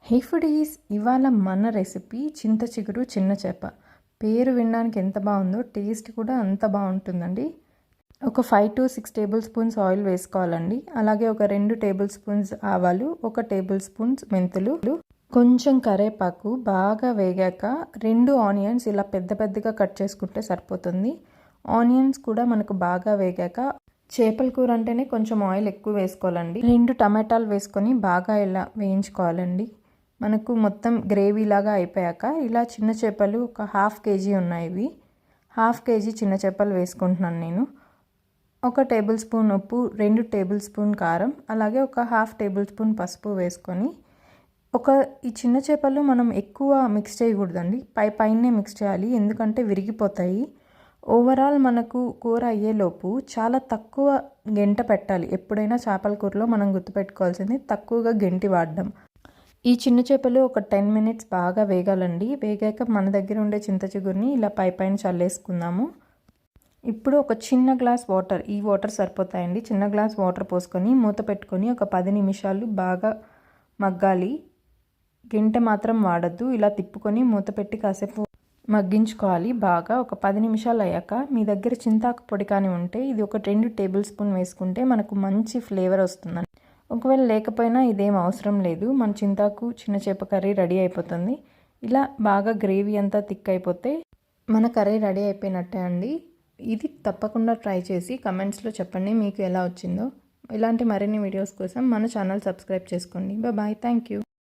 హే foodies, ఇవాళ మన recipe చింత చిగురు చిన్న చేప. పేరు వినడానికి ఎంత బాగుందో టేస్ట్ కూడా అంత బాగుంటుందండి. ఒక 5 to 6 టేబుల్ స్పూన్స్ ఆయిల్ వేసుకోవాలండి. అలాగే ఒక 2 టేబుల్ స్పూన్స్ ఆవాలు, 1 టేబుల్ స్పూన్స్ మెంతులు, కొంచెం కరివేపాకు. బాగా వేగాక 2 ఆనియన్స్ ఇలా పెద్ద పెద్దగా కట్ చేసుకుంటే సరిపోతుంది. ఆనియన్స్ కూడా మనకు బాగా వేగాక, చేపల కూర అంటేనే కొంచెం ఆయిల్ ఎక్కువ వేసుకోవాలండి. 2 టమాటాలు వేసుకొని బాగా ఇలా వేయించుకోవాలండి. మనకు మొత్తం గ్రేవీ లాగా అయిపోయాక ఇలా చిన్న చేపలు ఒక 1/2 kg ఉన్నాయి. ఇవి 1/2 kg చిన్న చేపలు వేసుకుంటున్నాను నేను. 1 టేబుల్ స్పూన్ ఉప్పు, 2 టేబుల్ స్పూన్ కారం, అలాగే ఒక 1/2 టేబుల్ స్పూన్ పసుపు వేసుకొని ఈ చిన్న చేపలు మనం ఎక్కువ మిక్స్ చేయకూడదండి. పైనే మిక్స్ చేయాలి, ఎందుకంటే విరిగిపోతాయి. ఓవరాల్ మనకు కూర అయ్యేలోపు చాలా తక్కువ గెంట పెట్టాలి. ఎప్పుడైనా చేపల కూరలో మనం గుర్తుపెట్టుకోవాల్సింది తక్కువగా గెంటి వాడడం. ఈ చిన్న చేపలు ఒక 10 minutes బాగా వేగాలండి. వేగాక మన దగ్గర ఉండే చింత చిగురిని ఇలా పైన చల్లేసుకుందాము. ఇప్పుడు ఒక చిన్న గ్లాస్ వాటర్, ఈ వాటర్ సరిపోతాయండి. చిన్న గ్లాస్ వాటర్ పోసుకొని మూత పెట్టుకొని ఒక 10 నిమిషాలు బాగా మగ్గాలి. గెంటె మాత్రం వాడద్దు. ఇలా తిప్పుకొని మూత పెట్టి కాసేపు మగ్గించుకోవాలి. బాగా ఒక 10 నిమిషాలు అయ్యాక మీ దగ్గర చింతాకు పొడి కానీ ఉంటే ఇది ఒక 2 టేబుల్ స్పూన్ వేసుకుంటే మనకు మంచి ఫ్లేవర్ వస్తుందండి. ఒకవేళ లేకపోయినా ఇదేం అవసరం లేదు. మన చింతాకు చిన్న చేప కర్రీ రెడీ అయిపోతుంది. ఇలా బాగా గ్రేవీ అంతా థిక్ అయిపోతే మన కర్రీ రెడీ అయిపోయినట్టే అండి. ఇది తప్పకుండా ట్రై చేసి కమెంట్స్లో చెప్పండి మీకు ఎలా వచ్చిందో. ఇలాంటి మరిన్ని వీడియోస్ కోసం మన ఛానల్ సబ్స్క్రైబ్ చేసుకోండి. Bye, thank you.